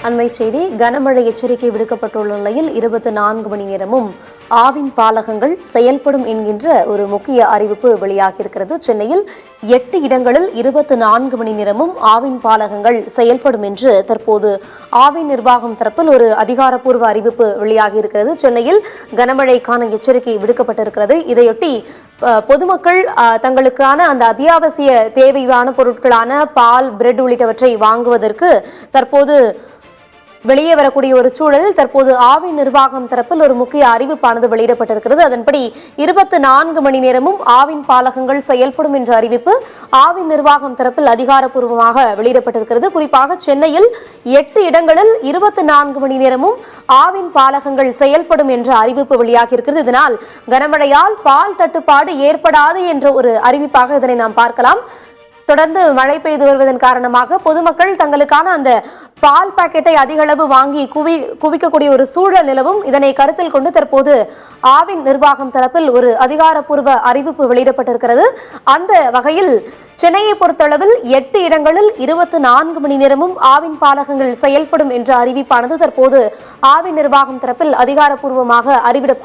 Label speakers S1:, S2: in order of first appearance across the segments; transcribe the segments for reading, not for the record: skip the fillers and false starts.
S1: அண்மை செய்தி. கனமழை எச்சரிக்கை விடுக்கப்பட்டுள்ள நிலையில் 24 மணி நேரமும் ஆவின் பாலகங்கள் செயல்படும் என்கின்ற ஒரு முக்கிய அறிவிப்பு வெளியாகியிருக்கிறது. சென்னையில் 8 இடங்களில் 24 மணி நேரமும் ஆவின் பாலகங்கள் செயல்படும் என்று தற்போது ஆவின் நிர்வாகம் தரப்பில் ஒரு அதிகாரப்பூர்வ அறிவிப்பு வெளியாகியிருக்கிறது. சென்னையில் கனமழைக்கான எச்சரிக்கை விடுக்கப்பட்டிருக்கிறது. இதையொட்டி பொதுமக்கள் தங்களுக்கான அந்த அத்தியாவசிய தேவையான பொருட்களான பால், பிரெட் உள்ளிட்டவற்றை வாங்குவதற்கு தற்போது வெளியே வரக்கூடிய ஒரு சூழலில் தற்போது ஆவின் நிர்வாகம் தரப்பில் ஒரு முக்கிய அறிவிப்பானது வெளியிடப்பட்டிருக்கிறது. அதன்படி 24 மணி நேரமும் ஆவின் பாலகங்கள் செயல்படும் என்ற அறிவிப்பு ஆவின் நிர்வாகம் தரப்பில் அதிகாரப்பூர்வமாக வெளியிடப்பட்டிருக்கிறது. குறிப்பாக சென்னையில் 8 இடங்களில் 24 மணி நேரமும் ஆவின் பாலகங்கள் செயல்படும் என்ற அறிவிப்பு வெளியாகியிருக்கிறது. இதனால் கனமழையால் பால் தட்டுப்பாடு ஏற்படாது என்ற ஒரு அறிவிப்பாக இதனை நாம் பார்க்கலாம். தொடர்ந்து மழை பெய்து வருவதன் காரணமாக பொதுமக்கள் தங்களுக்கான அந்த பால் பாக்கெட்டை அதிக அளவு வாங்கி குவிக்கக்கூடிய ஒரு சூழல் நிலவும். இதனை கருத்தில் கொண்டு தற்போது ஆவின் நிர்வாகம் தரப்பில் ஒரு அதிகாரப்பூர்வ அறிவிப்பு வெளியிடப்பட்டிருக்கிறது. அந்த வகையில் சென்னையை பொறுத்தளவில் 8 இடங்களில் 24 மணி நேரமும் ஆவின் பாலகங்கள் செயல்படும் என்ற அறிவிப்பானது தற்போது ஆவின் நிர்வாகம் தரப்பில் அதிகாரப்பூர்வமாக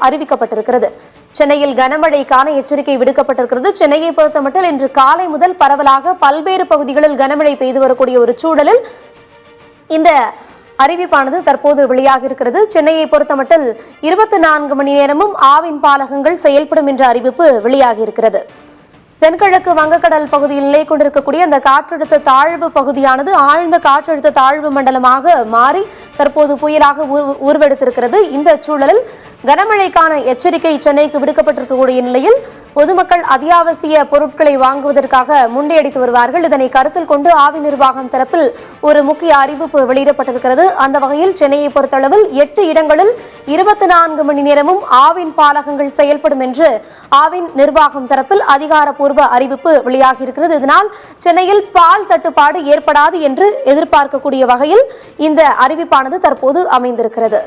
S1: அறிவிக்கப்பட்டிருக்கிறது. சென்னையில் கனமழைக்கான எச்சரிக்கை விடுக்கப்பட்டிருக்கிறது. சென்னையை பொறுத்தமட்டில் இன்று காலை முதல் பரவலாக பல்வேறு பகுதிகளில் கனமழை பெய்து வரக்கூடிய ஒரு சூழலில் இந்த அறிவிப்பானது தற்போது வெளியாகியிருக்கிறது. சென்னையை பொறுத்தமட்டில் 24 மணி நேரமும் ஆவின் பாலகங்கள் செயல்படும் என்ற அறிவிப்பு வெளியாகியிருக்கிறது. தென்கிழக்கு வங்கக்கடல் பகுதியில் நிலை கொண்டிருக்கக்கூடிய அந்த காற்றழுத்த தாழ்வு பகுதியானது ஆழ்ந்த காற்றழுத்த தாழ்வு மண்டலமாக மாறி தற்போது புயலாக உருவெடுத்திருக்கிறது. இந்த சூழலில் கனமழைக்கான எச்சரிக்கை சென்னைக்கு விடுக்கப்பட்டிருக்கக்கூடிய நிலையில் பொதுமக்கள் அத்தியாவசிய பொருட்களை வாங்குவதற்காக முண்டியடித்து வருவார்கள். இதனை கருத்தில் கொண்டு ஆவின் நிர்வாகம் தரப்பில் ஒரு முக்கிய அறிவிப்பு வெளியிடப்பட்டிருக்கிறது. அந்த வகையில் சென்னையை பொறுத்தளவில் 8 இடங்களில் 24 மணி நேரமும் ஆவின் பாலகங்கள் செயல்படும் என்று ஆவின் நிர்வாகம் தரப்பில் அதிகாரப்பூர்வ அறிவிப்பு வெளியாகியிருக்கிறது. இதனால் சென்னையில் பால் தட்டுப்பாடு ஏற்படாது என்று எதிர்பார்க்கக்கூடிய வகையில் இந்த அறிவிப்பானது தற்போது அமைந்திருக்கிறது.